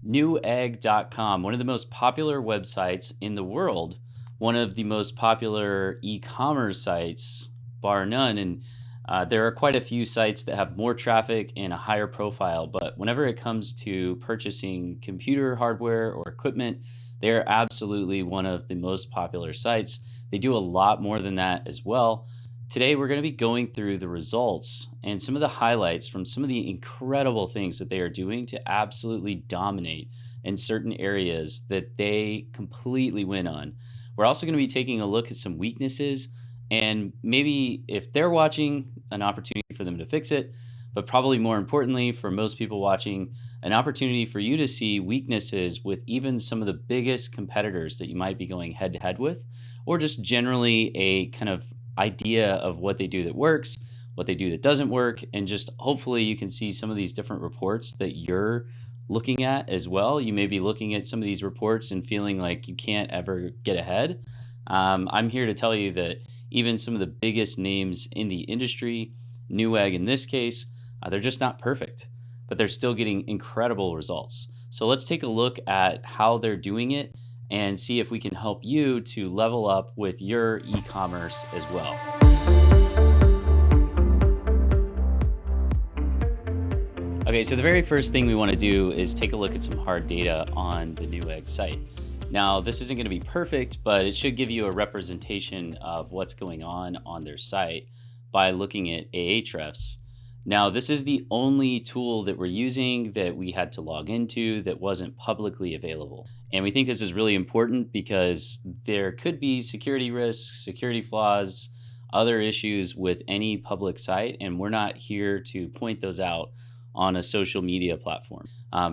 Newegg.com, one of the most popular websites in the world, one of the most popular e-commerce sites, bar none. And there are quite a few sites that have more traffic and a higher profile, but whenever it comes to purchasing computer hardware or equipment, they're absolutely one of the most popular sites. They do a lot more than that as well. Today, we're going to be going through the results and some of the highlights from some of the incredible things that they are doing to absolutely dominate in certain areas that they completely win on. We're also going to be taking a look at some weaknesses and maybe if they're watching, an opportunity for them to fix it, but probably more importantly for most people watching, an opportunity for you to see weaknesses with even some of the biggest competitors that you might be going head to head with, or just generally a kind of idea of what they do that works, what they do that doesn't work, and just hopefully you can see some of these different reports that you're looking at as well. You may be looking at some of these reports and feeling like you can't ever get ahead. I'm here to tell you that even some of the biggest names in the industry, Newegg in this case, they're just not perfect, but they're still getting incredible results. So let's take a look at how they're doing it and see if we can help you to level up with your e-commerce as well. Okay, so the very first thing we want to do is take a look at some hard data on the Newegg site. Now, this isn't going to be perfect, but it should give you a representation of what's going on their site by looking at Ahrefs. Now, this is the only tool that we're using that we had to log into that wasn't publicly available. And we think this is really important because there could be security risks, security flaws, other issues with any public site, and we're not here to point those out on a social media platform.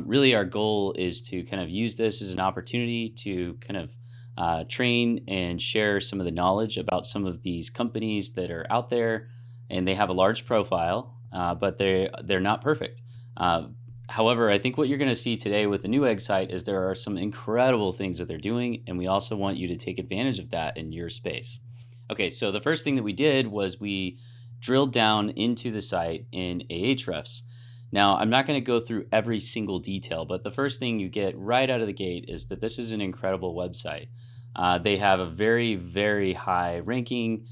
Really, our goal is to kind of use this as an opportunity to kind of train and share some of the knowledge about some of these companies that are out there, and they have a large profile. But they're not perfect. However, I think what you're going to see today with the Newegg site is there are some incredible things that they're doing, and we also want you to take advantage of that in your space. Okay, so the first thing that we did was we drilled down into the site in Ahrefs. Now, I'm not going to go through every single detail, but the first thing you get right out of the gate is that this is an incredible website. They have a very, very high ranking.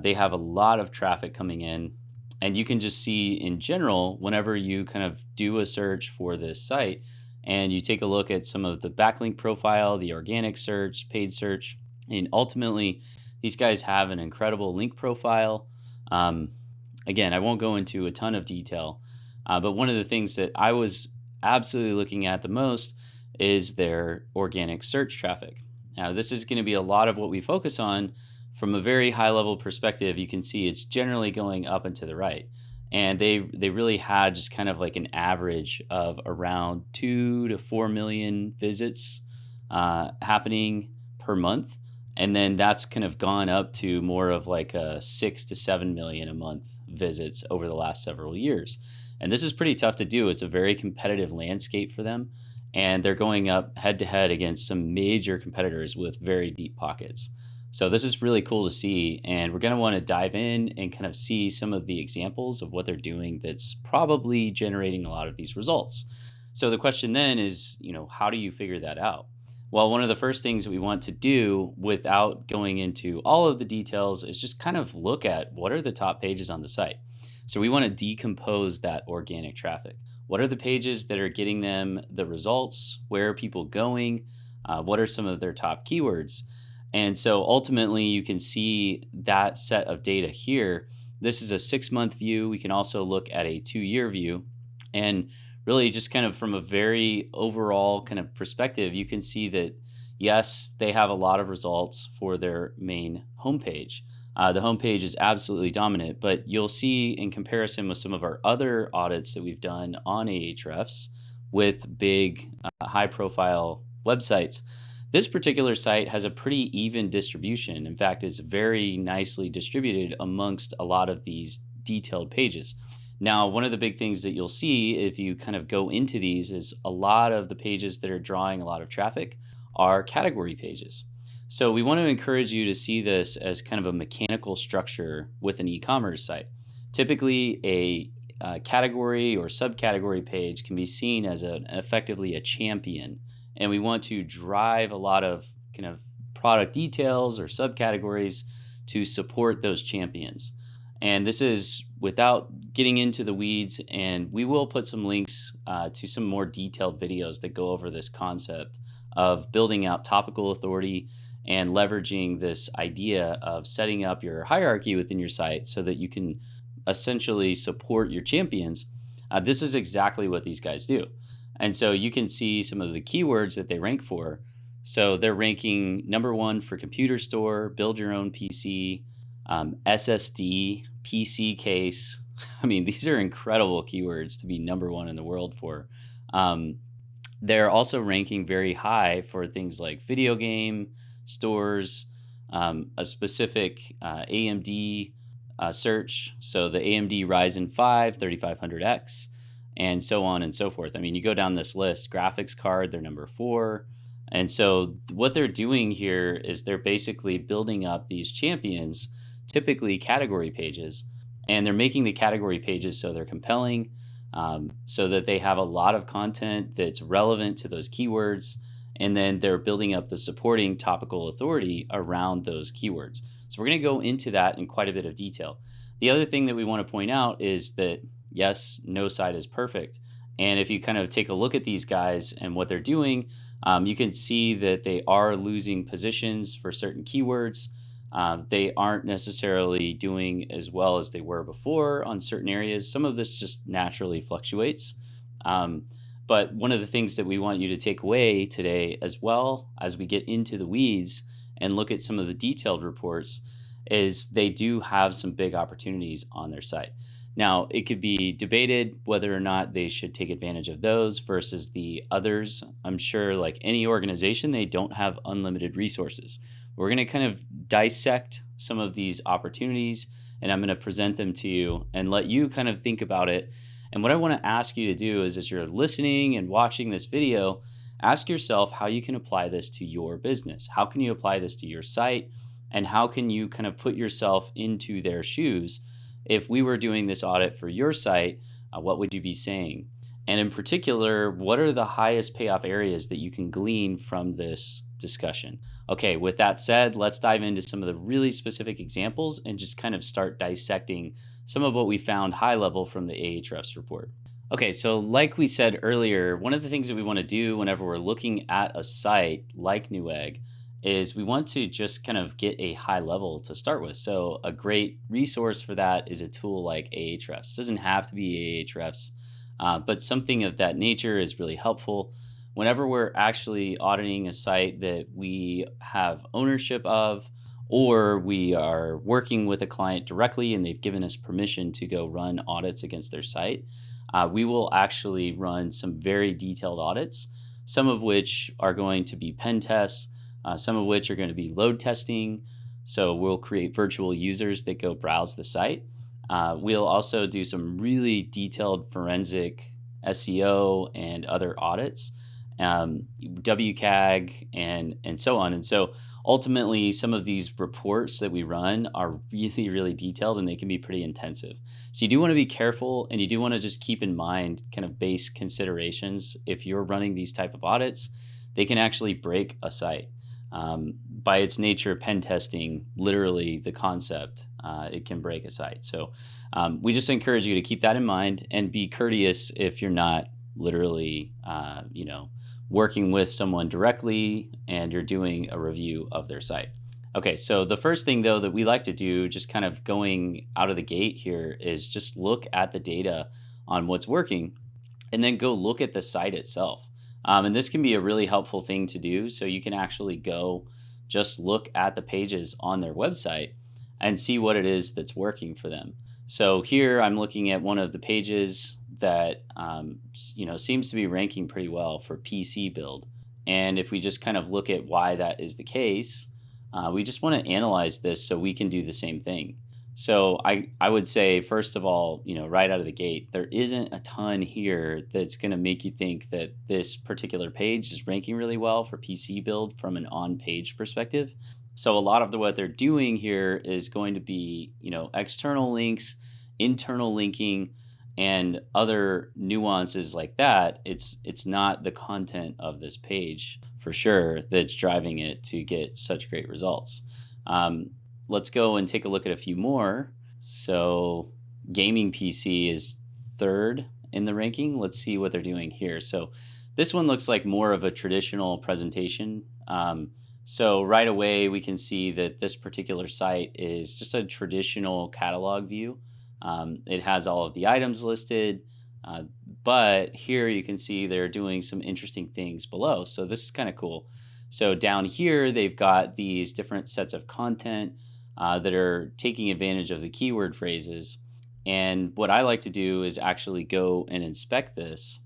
They have a lot of traffic coming in. And you can just see in general, whenever you kind of do a search for this site and you take a look at some of the backlink profile, the organic search, paid search, and ultimately these guys have an incredible link profile. Again, I won't go into a ton of detail, but one of the things that I was absolutely looking at the most is their organic search traffic. Now, this is going to be a lot of what we focus on. From a very high level perspective, you can see it's generally going up and to the right. And they really had just kind of like an average of around 2 to 4 million visits happening per month. And then that's kind of gone up to more of like a 6 to 7 million a month visits over the last several years. And this is pretty tough to do. It's a very competitive landscape for them. And they're going up head to head against some major competitors with very deep pockets. So this is really cool to see, and we're going to want to dive in and kind of see some of the examples of what they're doing that's probably generating a lot of these results. So the question then is, how do you figure that out? Well, one of the first things that we want to do without going into all of the details is just kind of look at what are the top pages on the site. So we want to decompose that organic traffic. What are the pages that are getting them the results? Where are people going? What are some of their top keywords? And so ultimately you can see that set of data here. This is a 6-month view. We can also look at a 2-year view. And really just kind of from a very overall kind of perspective, you can see that, yes, they have a lot of results for their main homepage. The homepage is absolutely dominant, but you'll see in comparison with some of our other audits that we've done on Ahrefs with big high profile websites, this particular site has a pretty even distribution. In fact, it's very nicely distributed amongst a lot of these detailed pages. Now, one of the big things that you'll see if you kind of go into these is a lot of the pages that are drawing a lot of traffic are category pages. So we want to encourage you to see this as kind of a mechanical structure with an e-commerce site. Typically, category or subcategory page can be seen as effectively a champion. And we want to drive a lot of kind of product details or subcategories to support those champions. And this is without getting into the weeds, and we will put some links to some more detailed videos that go over this concept of building out topical authority and leveraging this idea of setting up your hierarchy within your site so that you can essentially support your champions. This is exactly what these guys do. And so you can see some of the keywords that they rank for. So they're ranking #1 for computer store, build your own PC, SSD, PC case. I mean, these are incredible keywords to be #1 in the world for. They're also ranking very high for things like video game stores, a specific AMD search. So the AMD Ryzen 5 3500X, and so on and so forth. I mean, you go down this list, graphics card, they're #4. And so what they're doing here is they're basically building up these champions, typically category pages, and they're making the category pages so they're compelling, so that they have a lot of content that's relevant to those keywords. And then they're building up the supporting topical authority around those keywords. So we're going to go into that in quite a bit of detail. The other thing that we want to point out is that, yes, no site is perfect. And if you kind of take a look at these guys and what they're doing, you can see that they are losing positions for certain keywords. They aren't necessarily doing as well as they were before on certain areas. Some of this just naturally fluctuates. But one of the things that we want you to take away today, as well as we get into the weeds and look at some of the detailed reports, is they do have some big opportunities on their site. Now, it could be debated whether or not they should take advantage of those versus the others. I'm sure, like any organization, they don't have unlimited resources. We're going to kind of dissect some of these opportunities, and I'm going to present them to you and let you kind of think about it. And what I want to ask you to do is, as you're listening and watching this video, ask yourself how you can apply this to your business. How can you apply this to your site? And how can you kind of put yourself into their shoes? If we were doing this audit for your site, what would you be saying? And in particular, what are the highest payoff areas that you can glean from this discussion? Okay, with that said, let's dive into some of the really specific examples and just kind of start dissecting some of what we found high level from the Ahrefs report. Okay, so like we said earlier, one of the things that we want to do whenever we're looking at a site like Newegg is we want to just kind of get a high level to start with. So a great resource for that is a tool like Ahrefs. It doesn't have to be Ahrefs, but something of that nature is really helpful. Whenever we're actually auditing a site that we have ownership of, or we are working with a client directly and they've given us permission to go run audits against their site, we will actually run some very detailed audits, some of which are going to be pen tests, some of which are going to be load testing. So we'll create virtual users that go browse the site. We'll also do some really detailed forensic SEO and other audits, WCAG, and so on. And so ultimately, some of these reports that we run are really, really detailed, and they can be pretty intensive. So you do want to be careful, and you do want to just keep in mind kind of base considerations. If you're running these type of audits, they can actually break a site. By its nature, pen testing, literally the concept, it can break a site. So we just encourage you to keep that in mind and be courteous if you're not literally, working with someone directly and you're doing a review of their site. Okay, so the first thing though that we like to do, just kind of going out of the gate here, is just look at the data on what's working and then go look at the site itself. And this can be a really helpful thing to do. So you can actually go just look at the pages on their website and see what it is that's working for them. So here I'm looking at one of the pages that seems to be ranking pretty well for PC build. And if we just kind of look at why that is the case, we just want to analyze this so we can do the same thing. So I would say, first of all, right out of the gate, there isn't a ton here that's going to make you think that this particular page is ranking really well for PC build from an on-page perspective. So a lot of what they're doing here is going to be, external links, internal linking, and other nuances like that, it's not the content of this page for sure that's driving it to get such great results. Let's go and take a look at a few more. So gaming PC is third in the ranking. Let's see what they're doing here. So this one looks like more of a traditional presentation. So right away, we can see that this particular site is just a traditional catalog view. It has all of the items listed, but here you can see they're doing some interesting things below. So this is kind of cool. So down here, they've got these different sets of content that are taking advantage of the keyword phrases. And what I like to do is actually go and inspect this.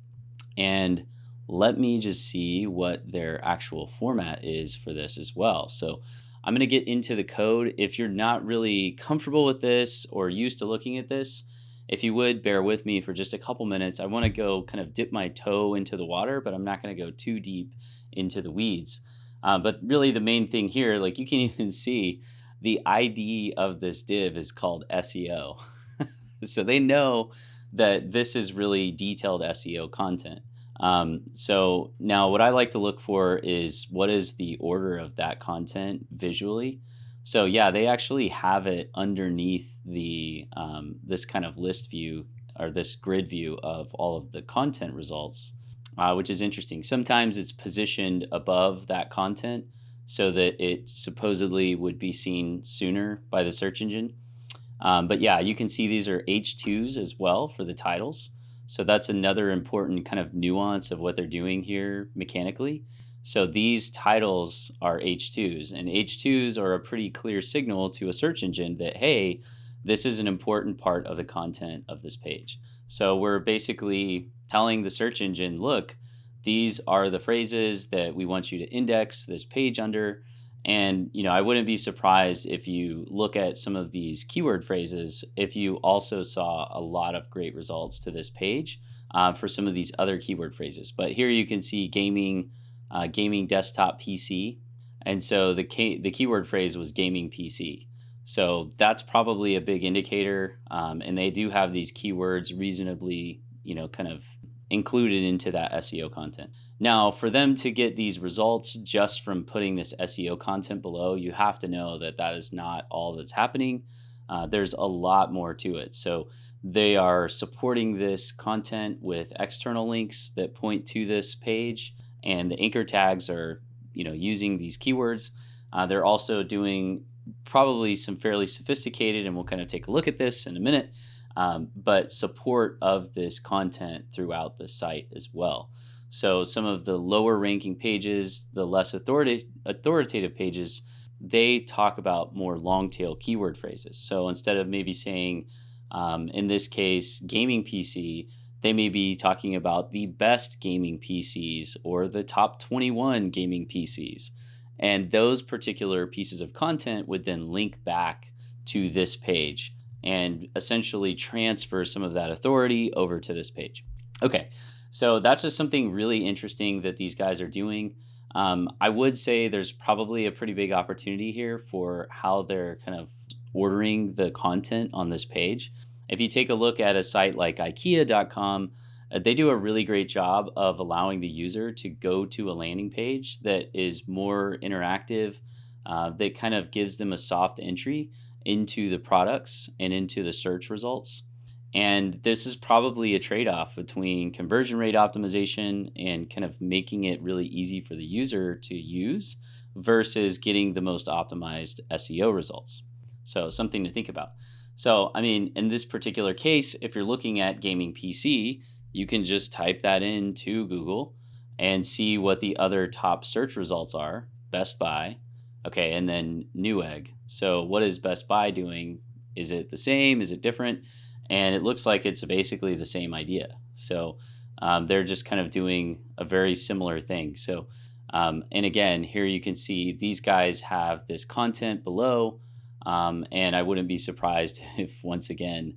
And let me just see what their actual format is for this as well. So I'm going to get into the code. If you're not really comfortable with this or used to looking at this, if you would bear with me for just a couple minutes. I want to go kind of dip my toe into the water, but I'm not going to go too deep into the weeds. But really the main thing here, like you can even see the ID of this div is called SEO. So they know that this is really detailed SEO content. So now what I like to look for is what is the order of that content visually. So yeah, they actually have it underneath the this kind of list view or this grid view of all of the content results, which is interesting. Sometimes it's positioned above that content so that it supposedly would be seen sooner by the search engine. But yeah, you can see these are H2s as well for the titles. So that's another important kind of nuance of what they're doing here mechanically. So these titles are H2s, and H2s are a pretty clear signal to a search engine that, hey, this is an important part of the content of this page. So we're basically telling the search engine, look, these are the phrases that we want you to index this page under. And, I wouldn't be surprised if you look at some of these keyword phrases, if you also saw a lot of great results to this page for some of these other keyword phrases. But here you can see gaming desktop PC. And so the keyword phrase was gaming PC. So that's probably a big indicator. And they do have these keywords reasonably, kind of included into that SEO content. Now, for them to get these results just from putting this SEO content below, you have to know that that is not all that's happening. There's a lot more to it. So they are supporting this content with external links that point to this page, and the anchor tags are, using these keywords. They're also doing probably some fairly sophisticated, and we'll kind of take a look at this in a minute, but support of this content throughout the site as well. So some of the lower ranking pages, the less authoritative pages, they talk about more long tail keyword phrases. So instead of maybe saying, in this case, gaming PC, they may be talking about the best gaming PCs or the top 21 gaming PCs. And those particular pieces of content would then link back to this page and essentially transfer some of that authority over to this page. Okay, so that's just something really interesting that these guys are doing. I would say there's probably a pretty big opportunity here for how they're kind of ordering the content on this page. If you take a look at a site like IKEA.com, they do a really great job of allowing the user to go to a landing page that is more interactive, that kind of gives them a soft entry into the products and into the search results. And this is probably a trade-off between conversion rate optimization and kind of making it really easy for the user to use versus getting the most optimized SEO results. So something to think about. So, I mean, in this particular case, if you're looking at gaming PC, you can just type that into Google and see what the other top search results are. Best Buy. Okay, and then Newegg. So what is Best Buy doing? Is it the same? Is it different? And it looks like it's basically the same idea. So they're just kind of doing a very similar thing. So, and again, here you can see these guys have this content below. And I wouldn't be surprised if once again,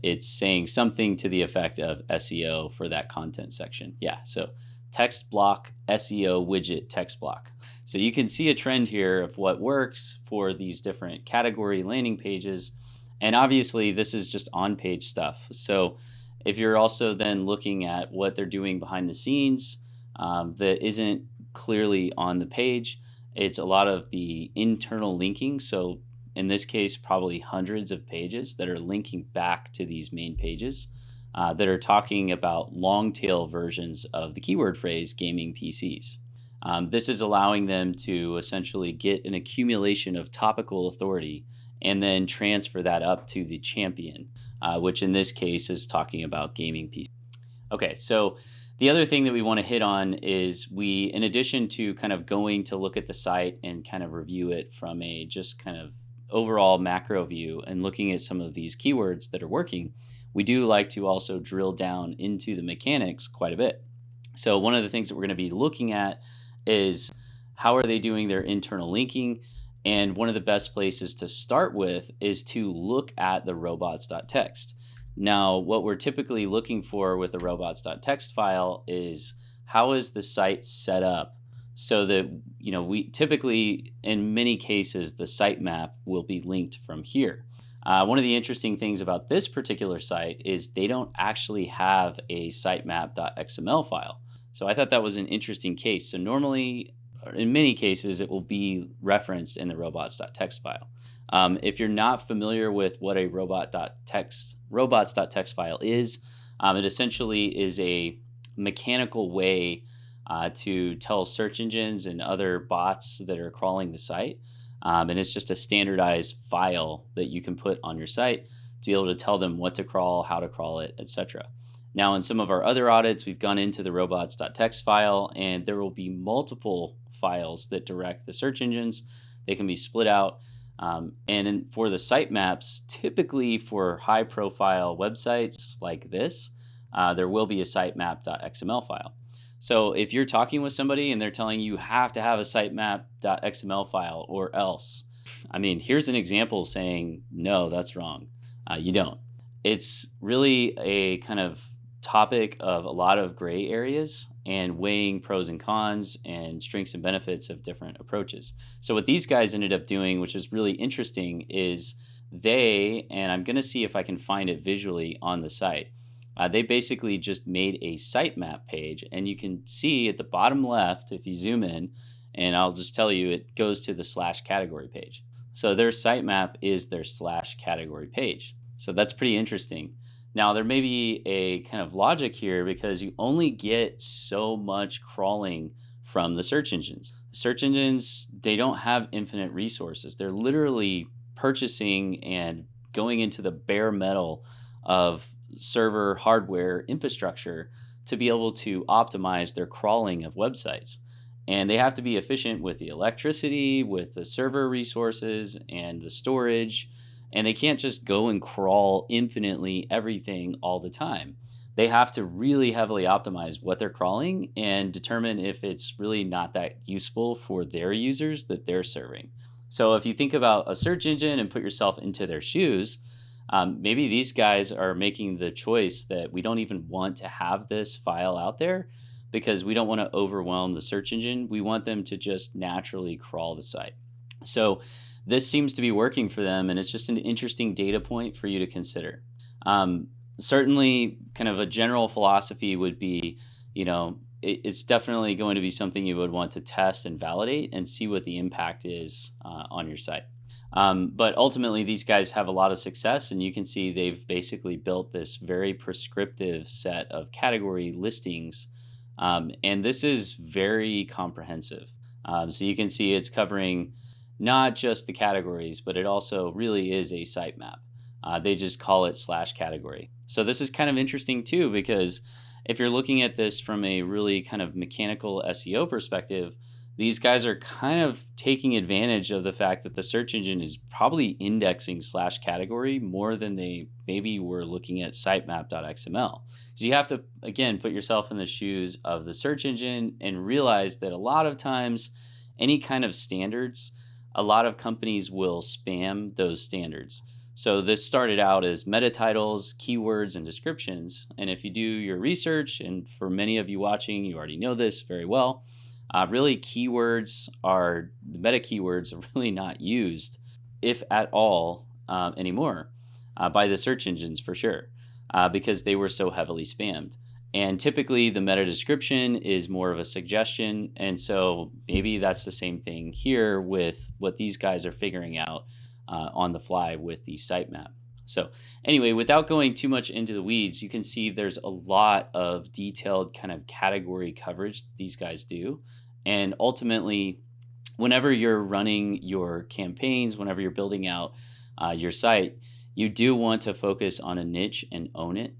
it's saying something to the effect of SEO for that content section. Yeah, so text block, SEO widget text block. So you can see a trend here of what works for these different category landing pages. And obviously this is just on-page stuff. So If you're also then looking at what they're doing behind the scenes that isn't clearly on the page, it's a lot of the internal linking. So in this case, probably hundreds of pages that are linking back to these main pages that are talking about long tail versions of the keyword phrase gaming PCs. This is allowing them to essentially get an accumulation of topical authority and then transfer that up to the champion, which in this case is talking about gaming PC. Okay, so the other thing that we want to hit on is in addition to kind of going to look at the site and kind of review it from a just kind of overall macro view and looking at some of these keywords that are working, we do like to also drill down into the mechanics quite a bit. So one of the things that we're going to be looking at is how are they doing their internal linking? And one of the best places to start with is to look at the robots.txt. Now, what we're typically looking for with the robots.txt file is how is the site set up so that, we typically, in many cases, the sitemap will be linked from here. One of the interesting things about this particular site is they don't actually have a sitemap.xml file. So I thought that was an interesting case. So normally, in many cases, it will be referenced in the robots.txt file. If you're not familiar with what a robots.txt file is, it essentially is a mechanical way to tell search engines and other bots that are crawling the site. And it's just a standardized file that you can put on your site to be able to tell them what to crawl, how to crawl it, etc. Now, in some of our other audits, we've gone into the robots.txt file, and there will be multiple files that direct the search engines. They can be split out. For the sitemaps, typically for high-profile websites like this, there will be a sitemap.xml file. So if you're talking with somebody and they're telling you have to have a sitemap.xml file or else, here's an example saying, no, that's wrong. You don't. It's really a kind of topic of a lot of gray areas and weighing pros and cons and strengths and benefits of different approaches. So what these guys ended up doing, which is really interesting, is and I'm going to see if I can find it visually on the site, they basically just made a sitemap page, and you can see at the bottom left, if you zoom in, and I'll just tell you, it goes to the /category page. So their sitemap is their /category page. So that's pretty interesting. Now, there may be a kind of logic here because you only get so much crawling from the search engines. Search engines, they don't have infinite resources. They're literally purchasing and going into the bare metal of server hardware infrastructure to be able to optimize their crawling of websites. And they have to be efficient with the electricity, with the server resources and the storage. And they can't just go and crawl infinitely everything all the time. They have to really heavily optimize what they're crawling and determine if it's really not that useful for their users that they're serving. So if you think about a search engine and put yourself into their shoes, maybe these guys are making the choice that we don't even want to have this file out there because we don't want to overwhelm the search engine. We want them to just naturally crawl the site. So this seems to be working for them, and it's just an interesting data point for you to consider. Certainly, kind of a general philosophy would be, it's definitely going to be something you would want to test and validate and see what the impact is on your site. But ultimately, these guys have a lot of success, and you can see they've basically built this very prescriptive set of category listings, and this is very comprehensive. So you can see it's covering not just the categories, but it also really is a sitemap. They just call it /category. So this is kind of interesting too, because if you're looking at this from a really kind of mechanical SEO perspective, these guys are kind of taking advantage of the fact that the search engine is probably indexing /category more than they maybe were looking at sitemap.xml. So you have to, again, put yourself in the shoes of the search engine and realize that a lot of times any kind of standards, a lot of companies will spam those standards. So this started out as meta titles, keywords, and descriptions. And if you do your research, and for many of you watching, you already know this very well, really keywords the meta keywords are really not used, if at all, anymore by the search engines for sure. because they were so heavily spammed. And typically the meta description is more of a suggestion. And so maybe that's the same thing here with what these guys are figuring out on the fly with the sitemap. So anyway, without going too much into the weeds, you can see there's a lot of detailed kind of category coverage these guys do. And ultimately, whenever you're running your campaigns, whenever you're building out your site, you do want to focus on a niche and own it.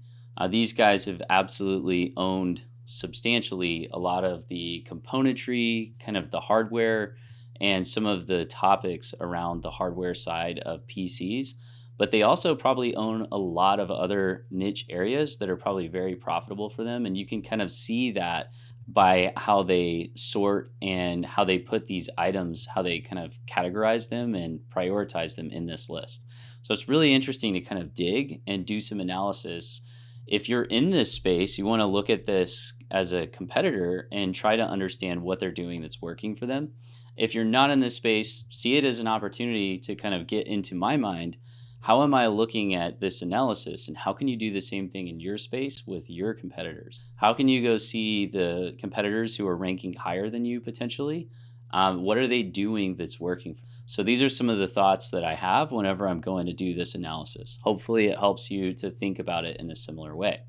These guys have absolutely owned substantially a lot of the componentry, kind of the hardware, and some of the topics around the hardware side of PCs. But they also probably own a lot of other niche areas that are probably very profitable for them. And you can kind of see that by how they sort and how they put these items, how they kind of categorize them and prioritize them in this list. So it's really interesting to kind of dig and do some analysis. If you're in this space, you want to look at this as a competitor and try to understand what they're doing that's working for them. If you're not in this space, see it as an opportunity to kind of get into my mind. How am I looking at this analysis, and how can you do the same thing in your space with your competitors? How can you go see the competitors who are ranking higher than you potentially? What are they doing that's working? So these are some of the thoughts that I have whenever I'm going to do this analysis. Hopefully it helps you to think about it in a similar way.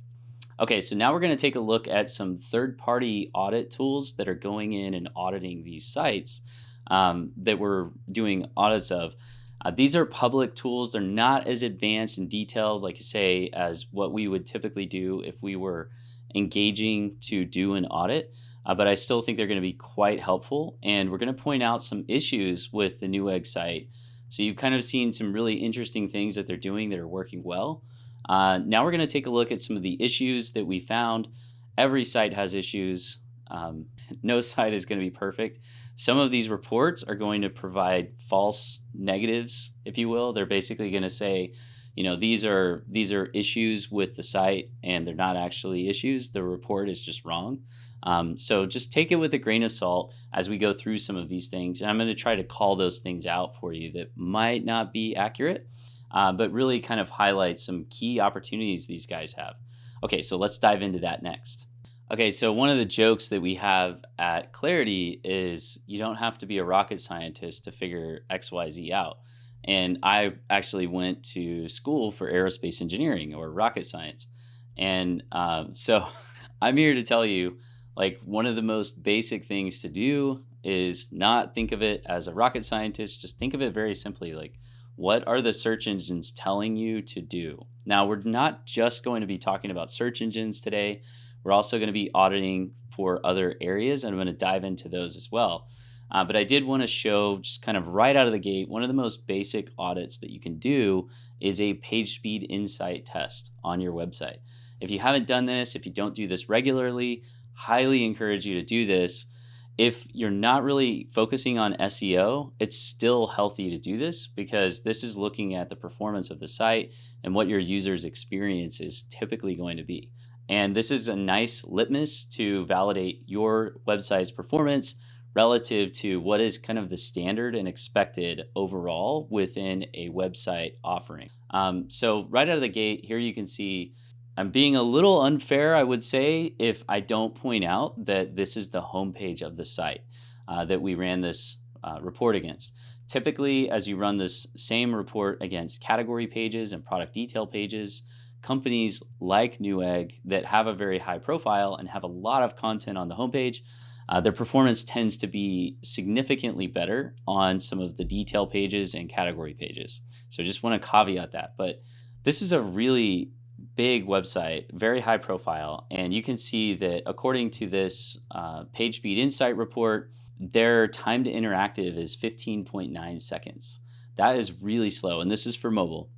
Okay, so now we're going to take a look at some third-party audit tools that are going in and auditing these sites that we're doing audits of. These are public tools. They're not as advanced and detailed, like I say, as what we would typically do if we were engaging to do an audit. But I still think they're going to be quite helpful. And we're going to point out some issues with the Newegg site. So you've kind of seen some really interesting things that they're doing that are working well. Now we're going to take a look at some of the issues that we found. Every site has issues. No site is going to be perfect. Some of these reports are going to provide false negatives, if you will. They're basically going to say, you know, these are issues with the site, and they're not actually issues. The report is just wrong. So just take it with a grain of salt as we go through some of these things. And I'm going to try to call those things out for you that might not be accurate, but really kind of highlight some key opportunities these guys have. Okay, so let's dive into that next. Okay, so one of the jokes that we have at Clarity is you don't have to be a rocket scientist to figure XYZ out. And I actually went to school for aerospace engineering or rocket science. And so I'm here to tell you, like, one of the most basic things to do is not think of it as a rocket scientist. Just think of it very simply, like, what are the search engines telling you to do? Now, we're not just going to be talking about search engines today. We're also going to be auditing for other areas, and I'm going to dive into those as well. But I did want to show, just kind of right out of the gate, one of the most basic audits that you can do is a PageSpeed Insight test on your website. If you haven't done this, if you don't do this regularly, highly encourage you to do this. If you're not really focusing on SEO, it's still healthy to do this because this is looking at the performance of the site and what your user's experience is typically going to be. And this is a nice litmus to validate your website's performance relative to what is kind of the standard and expected overall within a website offering. So right out of the gate, here you can see I'm being a little unfair, I would say, if I don't point out that this is the homepage of the site that we ran this report against. Typically, as you run this same report against category pages and product detail pages, companies like Newegg that have a very high profile and have a lot of content on the homepage, their performance tends to be significantly better on some of the detail pages and category pages. So just want to caveat that. But this is a really big website, very high profile, and you can see that according to this PageSpeed Insight report, their time to interactive is 15.9 seconds. That is really slow, and this is for mobile.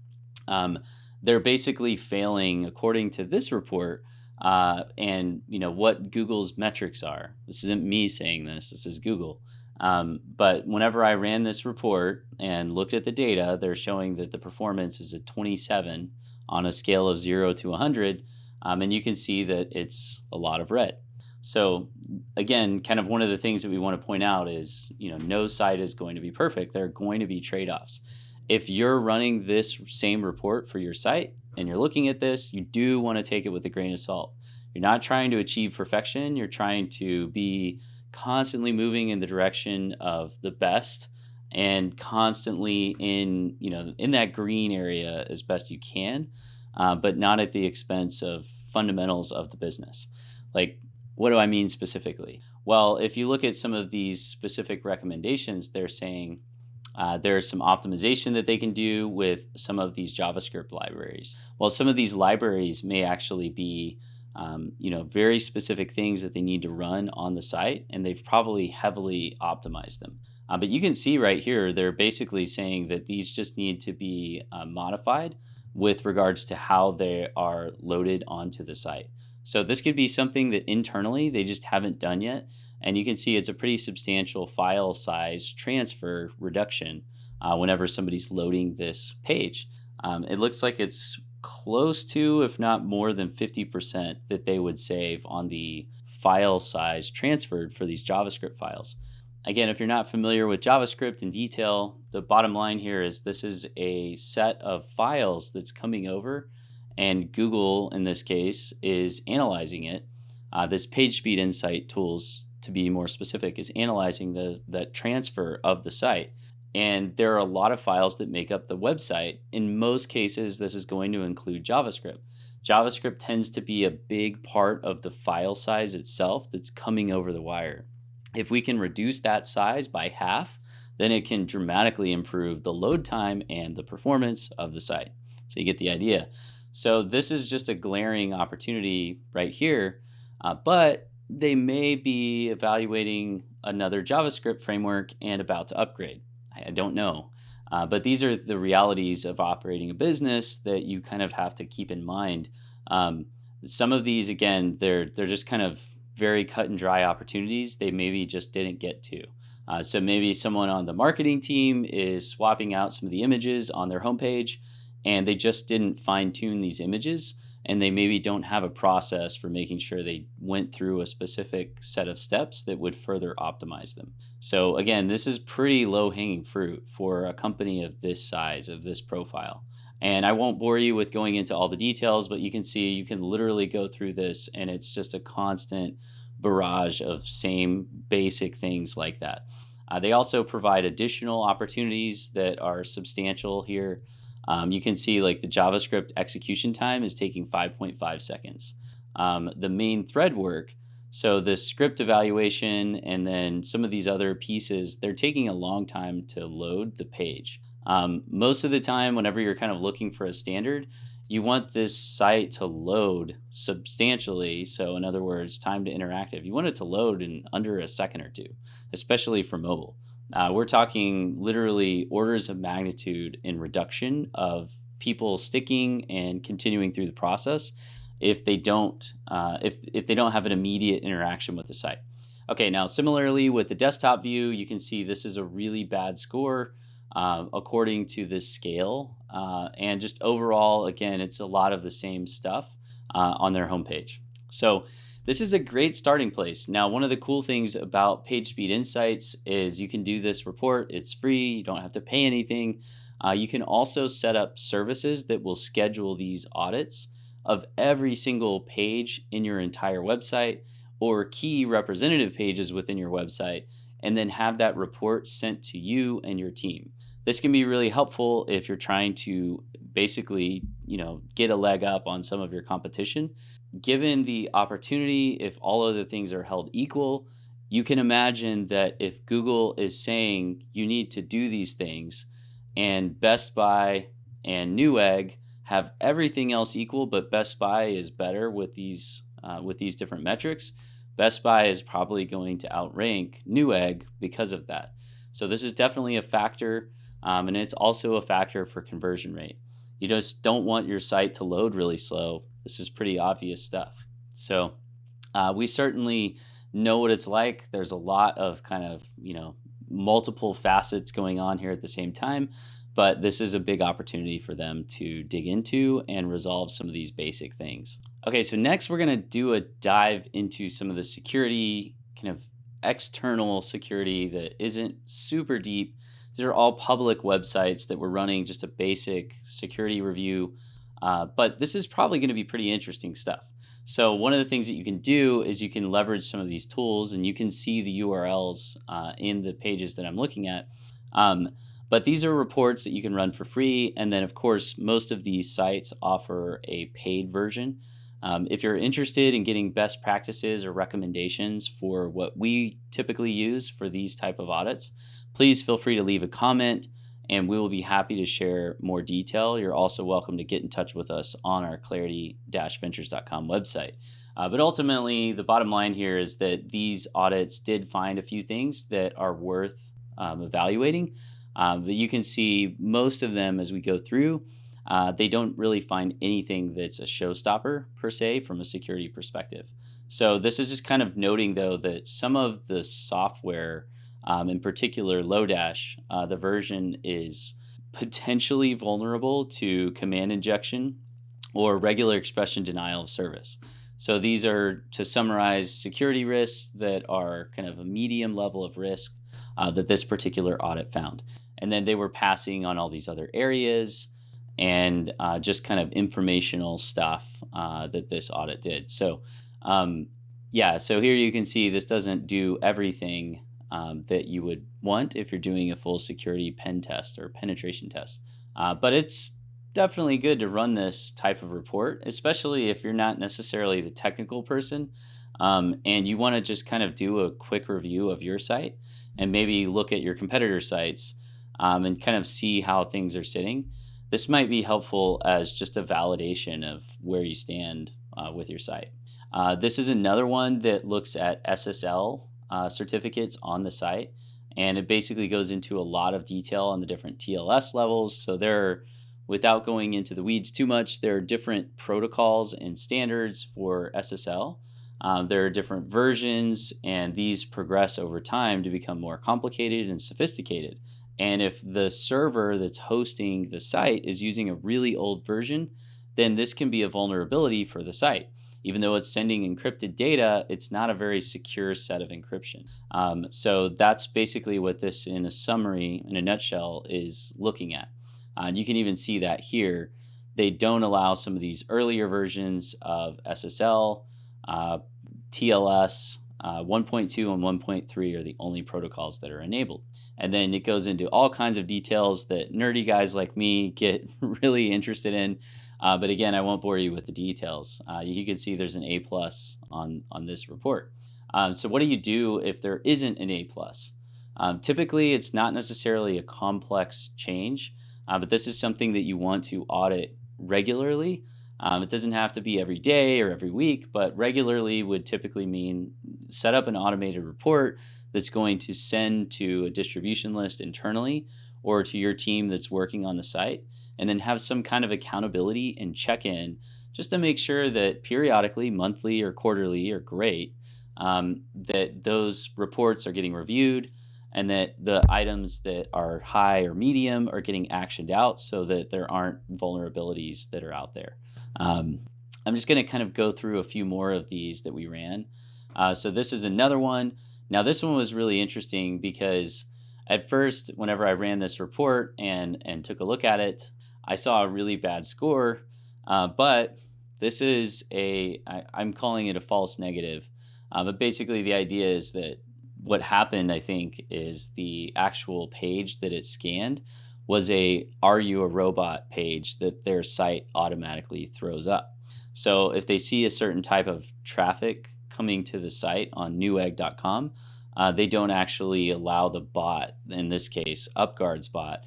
They're basically failing, according to this report, and you know what Google's metrics are. This isn't me saying this. This is Google. But whenever I ran this report and looked at the data, they're showing that the performance is a 27 on a scale of 0 to 100, and you can see that it's a lot of red. So again, kind of one of the things that we want to point out is, you know, no site is going to be perfect. There are going to be trade-offs. If you're running this same report for your site and you're looking at this, you do want to take it with a grain of salt. You're not trying to achieve perfection. You're trying to be constantly moving in the direction of the best and constantly in that green area as best you can, but not at the expense of fundamentals of the business. Like, what do I mean specifically? Well, if you look at some of these specific recommendations, they're saying there's some optimization that they can do with some of these JavaScript libraries. Well, some of these libraries may actually be very specific things that they need to run on the site, and they've probably heavily optimized them. But you can see right here, they're basically saying that these just need to be modified with regards to how they are loaded onto the site. So this could be something that internally they just haven't done yet. And you can see it's a pretty substantial file size transfer reduction whenever somebody's loading this page. It looks like it's close to, if not more than 50% that they would save on the file size transferred for these JavaScript files. Again, if you're not familiar with JavaScript in detail, the bottom line here is this is a set of files that's coming over, and Google, in this case, is analyzing it. This PageSpeed Insight tools, to be more specific, is analyzing the transfer of the site. And there are a lot of files that make up the website. In most cases, this is going to include JavaScript. JavaScript tends to be a big part of the file size itself that's coming over the wire. If we can reduce that size by half, then it can dramatically improve the load time and the performance of the site. So you get the idea. So this is just a glaring opportunity right here, but they may be evaluating another JavaScript framework and about to upgrade. I don't know. But these are the realities of operating a business that you kind of have to keep in mind. Some of these, again, they're just kind of very cut and dry opportunities they maybe just didn't get to. So maybe someone on the marketing team is swapping out some of the images on their homepage, and they just didn't fine tune these images, and they maybe don't have a process for making sure they went through a specific set of steps that would further optimize them. So again, this is pretty low hanging fruit for a company of this size, of this profile. And I won't bore you with going into all the details, but you can see, you can literally go through this and it's just a constant barrage of same basic things like that. They also provide additional opportunities that are substantial here. You can see like the JavaScript execution time is taking 5.5 seconds. The main thread work, so the script evaluation and then some of these other pieces, they're taking a long time to load the page. Most of the time, whenever you're kind of looking for a standard, you want this site to load substantially. So in other words, time to interactive, you want it to load in under a second or two, especially for mobile. We're talking literally orders of magnitude in reduction of people sticking and continuing through the process if they don't if they don't have an immediate interaction with the site. Okay, now similarly with the desktop view, you can see this is a really bad score according to this scale, and just overall, again, it's a lot of the same stuff on their homepage. So this is a great starting place. Now, one of the cool things about PageSpeed Insights is you can do this report. It's free. You don't have to pay anything. You can also set up services that will schedule these audits of every single page in your entire website or key representative pages within your website, and then have that report sent to you and your team. This can be really helpful if you're trying to basically, get a leg up on some of your competition. Given the opportunity, if all other things are held equal, you can imagine that if Google is saying you need to do these things, and Best Buy and Newegg have everything else equal, but Best Buy is better with these different metrics, Best Buy is probably going to outrank Newegg because of that. So this is definitely a factor, and it's also a factor for conversion rate. You just don't want your site to load really slow. This is pretty obvious stuff. So we certainly know what it's like. There's a lot of kind of, multiple facets going on here at the same time, but this is a big opportunity for them to dig into and resolve some of these basic things. Okay, so next we're going to do a dive into some of the security, kind of external security that isn't super deep. These are all public websites that we're running just a basic security review. But this is probably going to be pretty interesting stuff. So one of the things that you can do is you can leverage some of these tools, and you can see the URLs in the pages that I'm looking at. But these are reports that you can run for free. And then, of course, most of these sites offer a paid version. If you're interested in getting best practices or recommendations for what we typically use for these type of audits, please feel free to leave a comment, and we will be happy to share more detail. You're also welcome to get in touch with us on our clarity-ventures.com website. But ultimately, the bottom line here is that these audits did find a few things that are worth evaluating. But you can see most of them as we go through. They don't really find anything that's a showstopper per se from a security perspective. So this is just kind of noting, though, that some of the software, in particular Lodash, the version is potentially vulnerable to command injection or regular expression denial of service. So these are, to summarize, security risks that are kind of a medium level of risk that this particular audit found. And then they were passing on all these other areas and just kind of informational stuff that this audit did. So yeah, so here you can see this doesn't do everything that you would want if you're doing a full security pen test or penetration test. But it's definitely good to run this type of report, especially if you're not necessarily the technical person and you want to just kind of do a quick review of your site and maybe look at your competitor sites and kind of see how things are sitting. This might be helpful as just a validation of where you stand with your site. This is another one that looks at SSL certificates on the site, and it basically goes into a lot of detail on the different TLS levels. So without going into the weeds too much, there are different protocols and standards for SSL. There are different versions, and these progress over time to become more complicated and sophisticated. And if the server that's hosting the site is using a really old version, then this can be a vulnerability for the site. Even though it's sending encrypted data, it's not a very secure set of encryption. So that's basically what this, in a summary, in a nutshell, is looking at. You can even see that here. They don't allow some of these earlier versions of SSL, TLS, 1.2 and 1.3 are the only protocols that are enabled. And then it goes into all kinds of details that nerdy guys like me get really interested in. But again, I won't bore you with the details. You can see there's an A+ on this report. So what do you do if there isn't an A+? Typically, it's not necessarily a complex change, but this is something that you want to audit regularly. It doesn't have to be every day or every week, but regularly would typically mean set up an automated report that's going to send to a distribution list internally or to your team that's working on the site, and then have some kind of accountability and check-in just to make sure that periodically, monthly or quarterly are great, that those reports are getting reviewed and that the items that are high or medium are getting actioned out so that there aren't vulnerabilities that are out there. I'm just going to kind of go through a few more of these that we ran. So this is another one. Now this one was really interesting because at first, whenever I ran this report and took a look at it, I saw a really bad score, but this is I'm calling it a false negative. But basically the idea is that what happened, I think, is the actual page that it scanned was "Are you a robot?" page that their site automatically throws up. So if they see a certain type of traffic coming to the site on Newegg.com, they don't actually allow the bot, in this case, UpGuard's bot,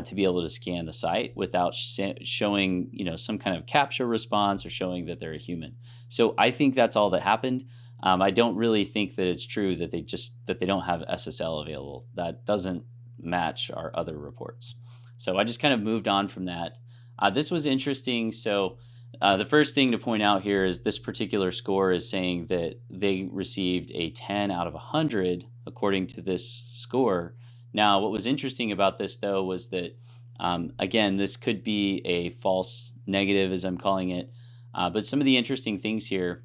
to be able to scan the site without showing, some kind of captcha response or showing that they're a human. So I think that's all that happened. I don't really think that it's true that they don't have SSL available. That doesn't match our other reports. So I just kind of moved on from that. This was interesting. So the first thing to point out here is this particular score is saying that they received a 10 out of 100 according to this score. Now, what was interesting about this, though, was that, again, this could be a false negative, as I'm calling it. But some of the interesting things here,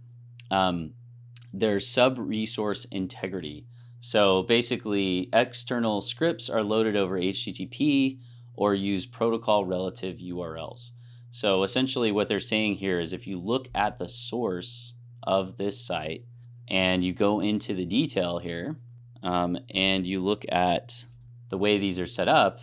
there's sub-resource integrity. So basically, external scripts are loaded over HTTP or use protocol relative URLs. So essentially what they're saying here is if you look at the source of this site and you go into the detail here, and you look at the way these are set up,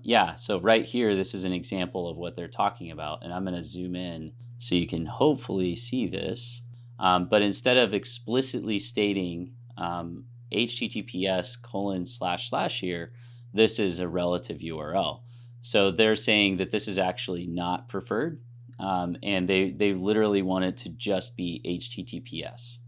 yeah, so right here, this is an example of what they're talking about. And I'm going to zoom in so you can hopefully see this. But instead of explicitly stating HTTPS:// here, this is a relative URL. So they're saying that this is actually not preferred. And they literally want it to just be HTTPS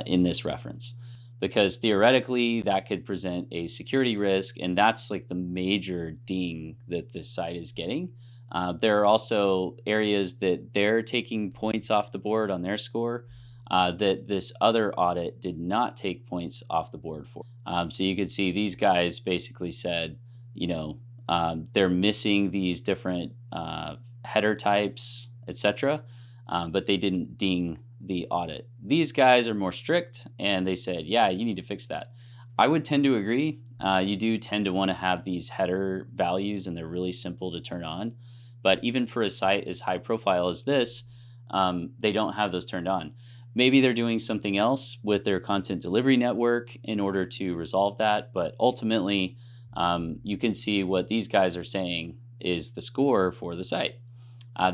in this reference, because theoretically that could present a security risk, and that's like the major ding that this site is getting. There are also areas that they're taking points off the board on their score that this other audit did not take points off the board for. So you could see these guys basically said, they're missing these different header types, etc., but they didn't ding the audit. These guys are more strict, and they said, yeah, you need to fix that. I would tend to agree. You do tend to want to have these header values, and they're really simple to turn on. But even for a site as high profile as this, they don't have those turned on. Maybe they're doing something else with their content delivery network in order to resolve that. But ultimately, you can see what these guys are saying is the score for the site.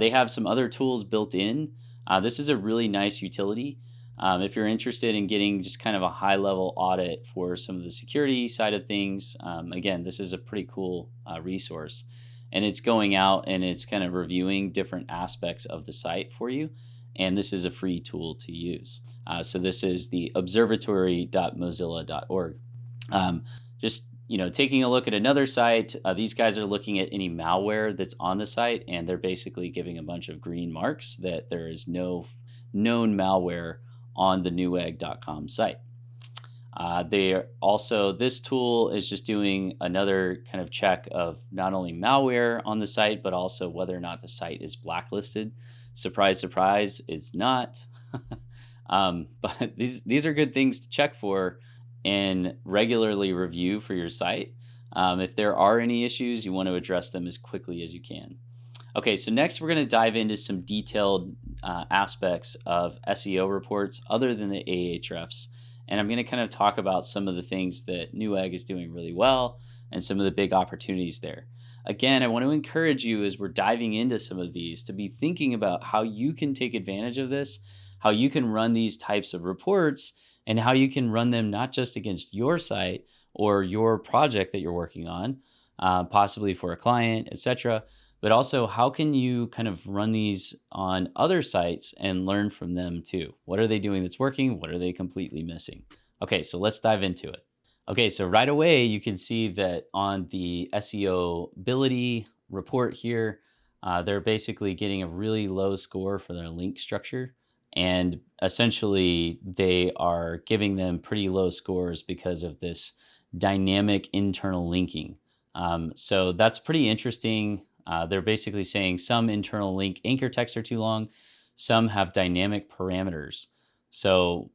They have some other tools built in. This is a really nice utility. If you're interested in getting just kind of a high-level audit for some of the security side of things, again, this is a pretty cool resource. And it's going out and it's kind of reviewing different aspects of the site for you. And this is a free tool to use. So this is the observatory.mozilla.org. Just taking a look at another site, these guys are looking at any malware that's on the site, and they're basically giving a bunch of green marks that there is no known malware on the Newegg.com site. This tool is just doing another kind of check of not only malware on the site, but also whether or not the site is blacklisted. Surprise, surprise, it's not. But these are good things to check for and regularly review for your site. If there are any issues, you want to address them as quickly as you can. Okay, so next we're going to dive into some detailed aspects of SEO reports other than the Ahrefs. And I'm going to kind of talk about some of the things that Newegg is doing really well and some of the big opportunities there. Again, I want to encourage you as we're diving into some of these to be thinking about how you can take advantage of this, how you can run these types of reports, and how you can run them not just against your site or your project that you're working on, possibly for a client, etc., but also how can you kind of run these on other sites and learn from them too? What are they doing that's working? What are they completely missing? Okay, so let's dive into it. Okay, so right away, you can see that on the Seobility report here, they're basically getting a really low score for their link structure. And essentially, they are giving them pretty low scores because of this dynamic internal linking. So that's pretty interesting. They're basically saying some internal link anchor texts are too long. Some have dynamic parameters. So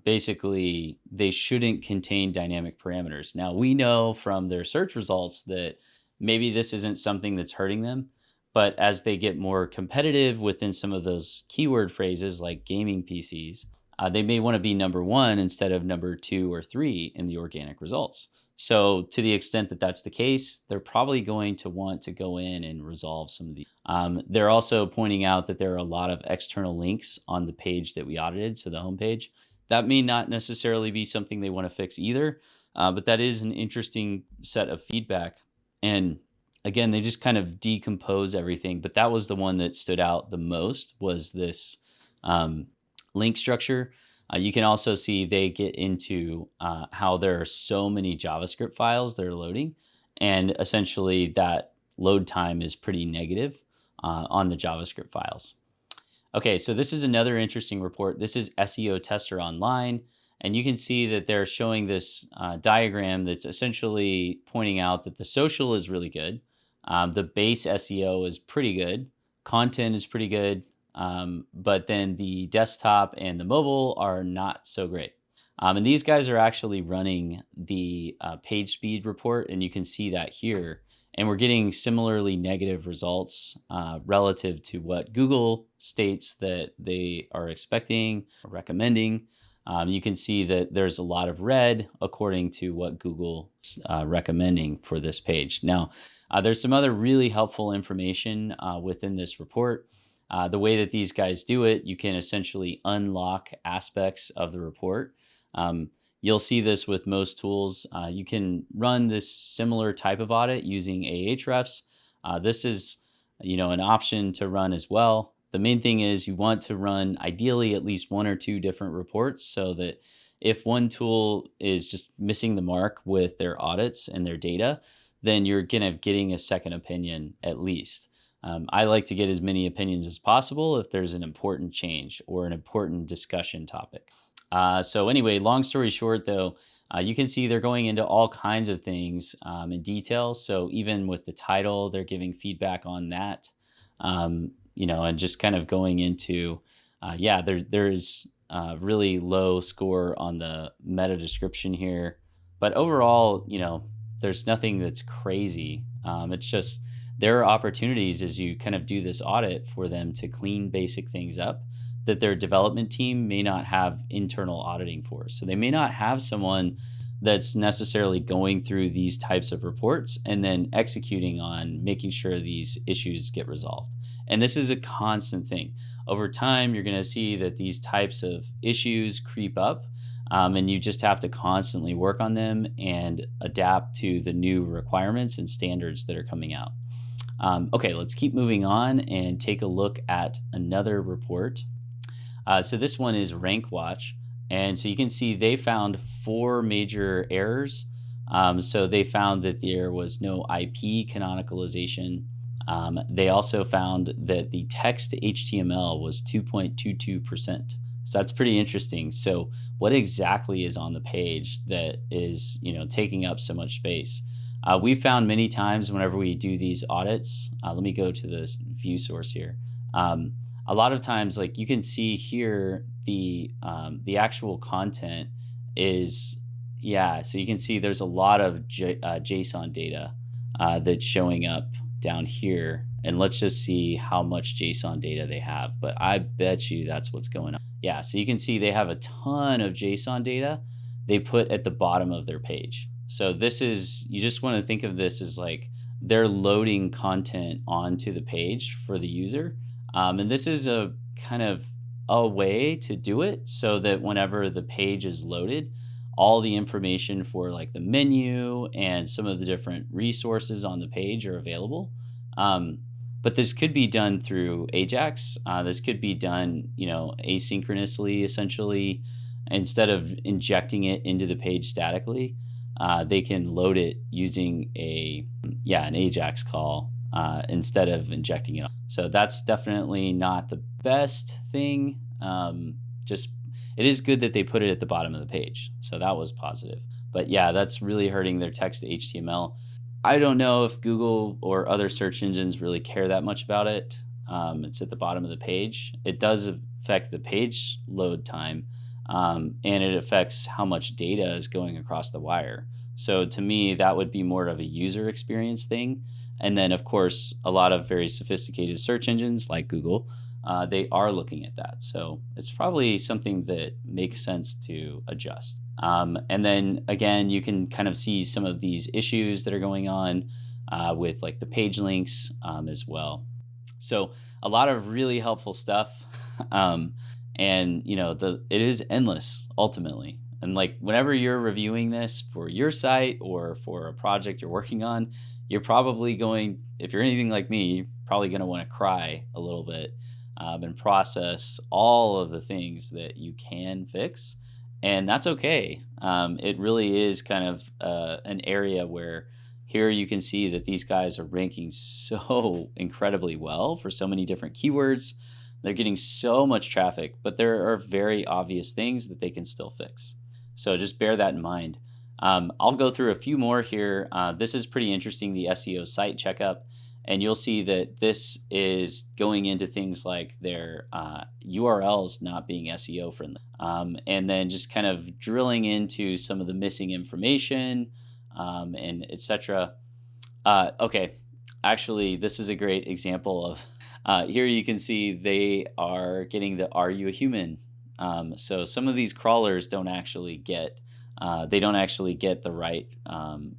basically, they shouldn't contain dynamic parameters. Now, we know from their search results that maybe this isn't something that's hurting them. But as they get more competitive within some of those keyword phrases like gaming PCs, they may want to be number 1 instead of number 2 or 3 in the organic results. So to the extent that that's the case, they're probably going to want to go in and resolve some of these. They're also pointing out that there are a lot of external links on the page that we audited, so the homepage. That may not necessarily be something they want to fix either, but that is an interesting set of feedback. And again, they just kind of decompose everything, but that was the one that stood out the most, was this link structure. You can also see they get into how there are so many JavaScript files that are loading, and essentially that load time is pretty negative on the JavaScript files. Okay, so this is another interesting report. This is SEO Tester Online, and you can see that they're showing this diagram that's essentially pointing out that the social is really good. The base SEO is pretty good. Content is pretty good. But then the desktop and the mobile are not so great. And these guys are actually running the PageSpeed report, and you can see that here. and we're getting similarly negative results relative to what Google states that they are expecting or recommending. You can see that there's a lot of red according to what Google's recommending for this page. Now, there's some other really helpful information within this report. The way that these guys do it, you can essentially unlock aspects of the report. You'll see this with most tools. You can run this similar type of audit using Ahrefs. This is, an option to run as well. The main thing is you want to run ideally at least 1 or 2 different reports, so that if one tool is just missing the mark with their audits and their data, then you're kind of getting a second opinion at least. I like to get as many opinions as possible if there's an important change or an important discussion topic. So anyway, long story short though, you can see they're going into all kinds of things in detail. So even with the title, they're giving feedback on that, and just kind of going into, there's really low score on the meta description here. But overall, there's nothing that's crazy. It's just there are opportunities as you kind of do this audit for them to clean basic things up that their development team may not have internal auditing for. So they may not have someone that's necessarily going through these types of reports and then executing on making sure these issues get resolved. And this is a constant thing. Over time, you're going to see that these types of issues creep up, and you just have to constantly work on them and adapt to the new requirements and standards that are coming out. Okay, let's keep moving on and take a look at another report. So this one is Rankwatch. And so you can see they found 4 major errors. So they found that there was no IP canonicalization. They also found that the text to HTML was 2.22%. So that's pretty interesting. So what exactly is on the page that is, taking up so much space? We found many times whenever we do these audits, let me go to this view source here. A lot of times, like you can see here, the actual content is, so you can see there's a lot of JSON data that's showing up down here. And let's just see how much JSON data they have. But I bet you that's what's going on. Yeah, so you can see they have a ton of JSON data they put at the bottom of their page. So this is, you just want to think of this as like they're loading content onto the page for the user. And this is a kind of a way to do it so that whenever the page is loaded, all the information for like the menu and some of the different resources on the page are available. But this could be done through Ajax. This could be done, asynchronously, essentially. Instead of injecting it into the page statically, they can load it using an Ajax call instead of injecting it. So that's definitely not the best thing. It is good that they put it at the bottom of the page. So that was positive. But yeah, that's really hurting their text to HTML. I don't know if Google or other search engines really care that much about it. It's at the bottom of the page. It does affect the page load time, and it affects how much data is going across the wire. So to me, that would be more of a user experience thing. And then, of course, a lot of very sophisticated search engines like Google, they are looking at that. So it's probably something that makes sense to adjust. And then, again, you can kind of see some of these issues that are going on with like the page links as well. So a lot of really helpful stuff. And, it is endless ultimately. And like whenever you're reviewing this for your site or for a project you're working on, you're probably going, if you're anything like me, you're probably going to want to cry a little bit and process all of the things that you can fix. And that's okay. It really is kind of an area where here you can see that these guys are ranking so incredibly well for so many different keywords. They're getting so much traffic, but there are very obvious things that they can still fix. So just bear that in mind. I'll go through a few more here. This is pretty interesting, the SEO Site Checkup. And you'll see that this is going into things like their URLs not being SEO friendly. And then just kind of drilling into some of the missing information and etc. Okay, actually, this is a great example of, here you can see they are getting the "Are you a human?" So some of these crawlers don't actually get, they don't actually get the right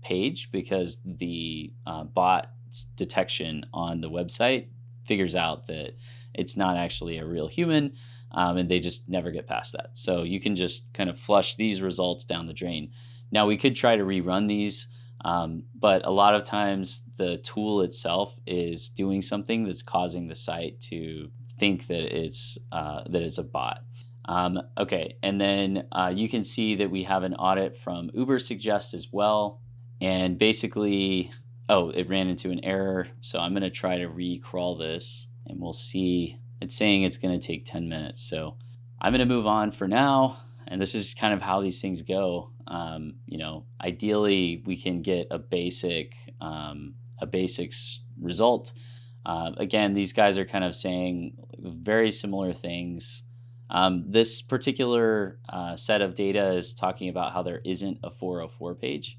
page, because the bot detection on the website figures out that it's not actually a real human, and they just never get past that. So you can just kind of flush these results down the drain. Now we could try to rerun these, but a lot of times the tool itself is doing something that's causing the site to think that it's a bot. Okay, and then you can see that we have an audit from Ubersuggest as well. And basically, oh, it ran into an error. So I'm going to try to recrawl this, and we'll see. It's saying it's going to take 10 minutes. So I'm going to move on for now. And this is kind of how these things go. Ideally, we can get a basics result. Again, these guys are kind of saying very similar things. This particular set of data is talking about how there isn't a 404 page.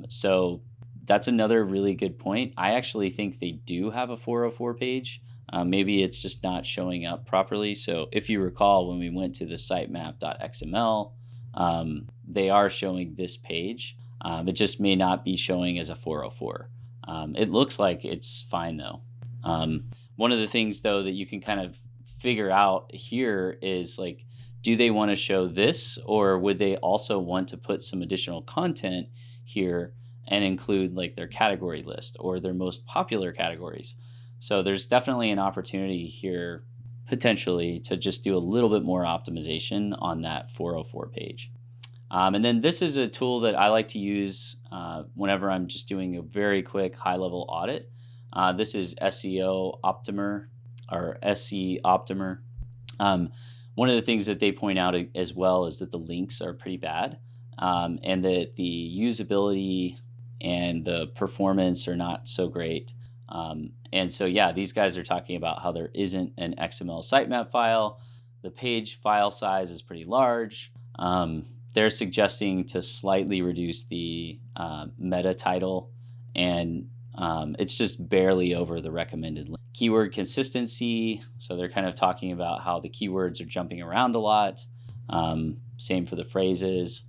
So that's another really good point. I actually think they do have a 404 page. Maybe it's just not showing up properly. So if you recall, when we went to the sitemap.xml, they are showing this page. It just may not be showing as a 404. It looks like it's fine though. One of the things though that you can kind of figure out here is, like, do they want to show this, or would they also want to put some additional content here and include like their category list or their most popular categories? So there's definitely an opportunity here potentially to just do a little bit more optimization on that 404 page. And then this is a tool that I like to use whenever I'm just doing a very quick high-level audit. This is SEOptimer, or SEOptimer. One of the things that they point out as well is that the links are pretty bad, and that the usability and the performance are not so great. And so, yeah, these guys are talking about how there isn't an XML sitemap file. The page file size is pretty large. They're suggesting to slightly reduce the meta title, and it's just barely over the recommended link. Keyword consistency. So they're kind of talking about how the keywords are jumping around a lot. Same for the phrases.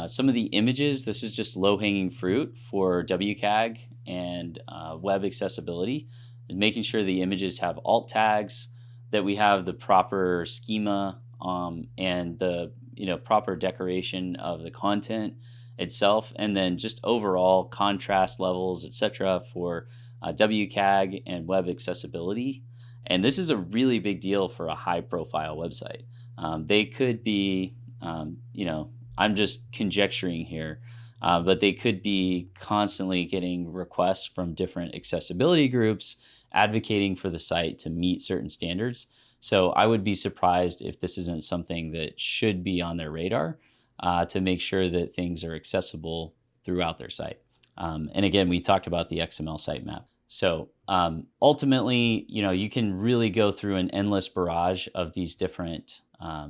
Some of the images, this is just low-hanging fruit for WCAG and web accessibility, and making sure the images have alt tags, that we have the proper schema, and the proper decoration of the content itself, and then just overall contrast levels, etc., for WCAG and web accessibility. And this is a really big deal for a high-profile website. They could be, I'm just conjecturing here, but they could be constantly getting requests from different accessibility groups advocating for the site to meet certain standards. So I would be surprised if this isn't something that should be on their radar, to make sure that things are accessible throughout their site. And again, we talked about the XML sitemap. So ultimately, you can really go through an endless barrage of these different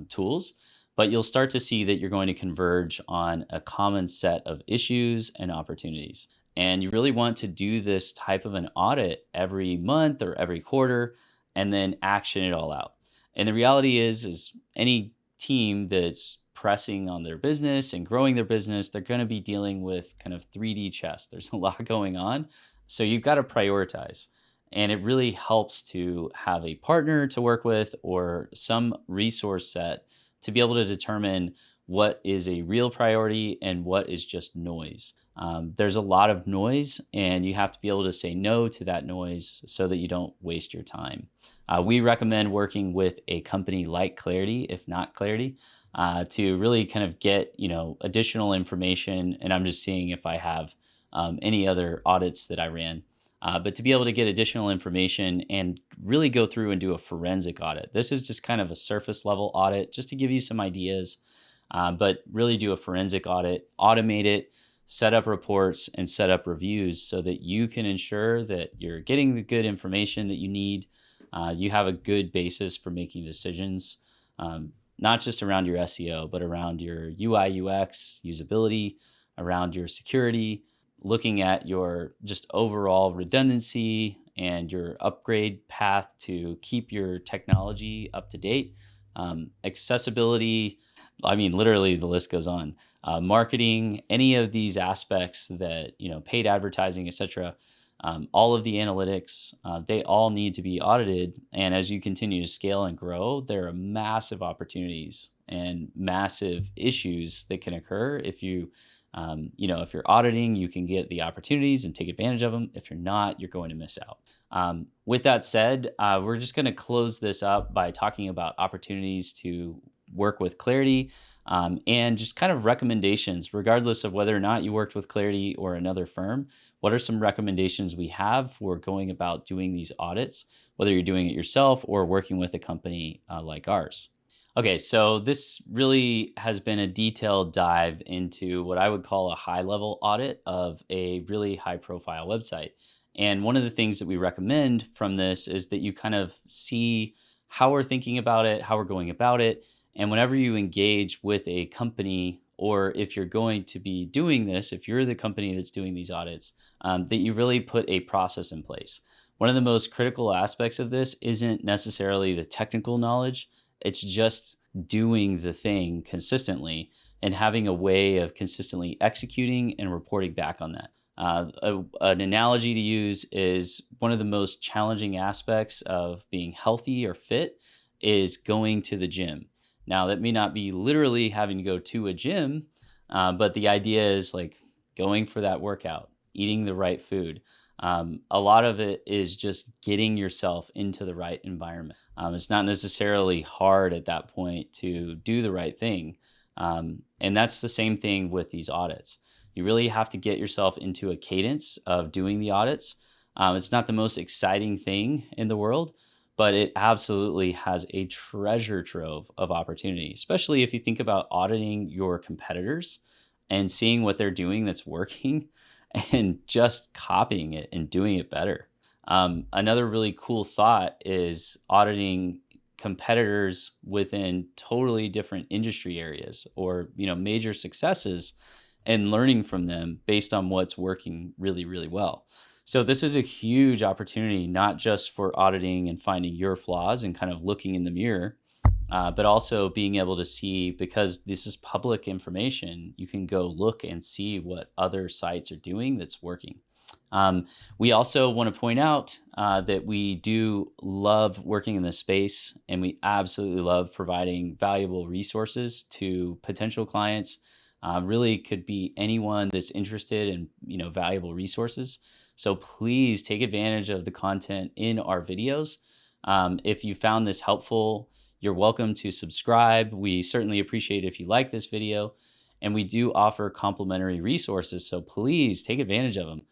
tools, but you'll start to see that you're going to converge on a common set of issues and opportunities. And you really want to do this type of an audit every month or every quarter, and then action it all out. And the reality is any team that's pressing on their business and growing their business, they're going to be dealing with kind of 3D chess. There's a lot going on. So you've got to prioritize. And it really helps to have a partner to work with, or some resource set to be able to determine what is a real priority and what is just noise. There's a lot of noise, and you have to be able to say no to that noise so that you don't waste your time. We recommend working with a company like Clarity, if not Clarity, to really kind of get additional information. And I'm just seeing if I have any other audits that I ran. But to be able to get additional information and really go through and do a forensic audit. This is just kind of a surface level audit just to give you some ideas, but really do a forensic audit, automate it, set up reports, and set up reviews so that you can ensure that you're getting the good information that you need. You have a good basis for making decisions, not just around your SEO, but around your UI, UX, usability, around your security, looking at your just overall redundancy and your upgrade path to keep your technology up to date. Accessibility, I mean, literally the list goes on. Marketing, any of these aspects that, paid advertising, etc. All of the analytics, they all need to be audited. And as you continue to scale and grow, there are massive opportunities and massive issues that can occur. If if you're auditing, you can get the opportunities and take advantage of them. If you're not, you're going to miss out. With that said, we're just going to close this up by talking about opportunities to work with Clarity, and just kind of recommendations, regardless of whether or not you worked with Clarity or another firm. What are some recommendations we have for going about doing these audits, whether you're doing it yourself or working with a company like ours? Okay, so this really has been a detailed dive into what I would call a high-level audit of a really high-profile website. And one of the things that we recommend from this is that you kind of see how we're thinking about it, how we're going about it. And whenever you engage with a company, or if you're going to be doing this, if you're the company that's doing these audits, that you really put a process in place. One of the most critical aspects of this isn't necessarily the technical knowledge. It's just doing the thing consistently and having a way of consistently executing and reporting back on that. An analogy to use is one of the most challenging aspects of being healthy or fit is going to the gym. Now, that may not be literally having to go to a gym, but the idea is like going for that workout, eating the right food. A lot of it is just getting yourself into the right environment. It's not necessarily hard at that point to do the right thing. And that's the same thing with these audits. You really have to get yourself into a cadence of doing the audits. It's not the most exciting thing in the world, but it absolutely has a treasure trove of opportunity, especially if you think about auditing your competitors and seeing what they're doing that's working and just copying it and doing it better. Another really cool thought is auditing competitors within totally different industry areas or, major successes and learning from them based on what's working really, really well. So this is a huge opportunity, not just for auditing and finding your flaws and kind of looking in the mirror, but also being able to see, because this is public information, you can go look and see what other sites are doing that's working. We also want to point out that we do love working in this space, and we absolutely love providing valuable resources to potential clients. Really could be anyone that's interested in valuable resources. So please take advantage of the content in our videos. If you found this helpful, you're welcome to subscribe. We certainly appreciate if you like this video, and we do offer complimentary resources. So please take advantage of them.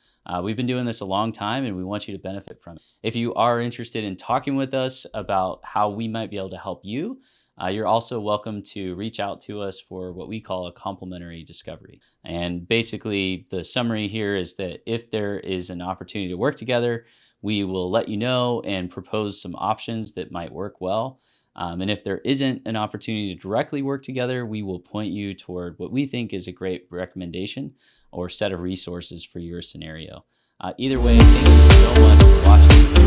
We've been doing this a long time and we want you to benefit from it. If you are interested in talking with us about how we might be able to help you, you're also welcome to reach out to us for what we call a complimentary discovery. And basically the summary here is that if there is an opportunity to work together, we will let you know and propose some options that might work well. And if there isn't an opportunity to directly work together, we will point you toward what we think is a great recommendation or set of resources for your scenario. Either way, thank you so much for watching.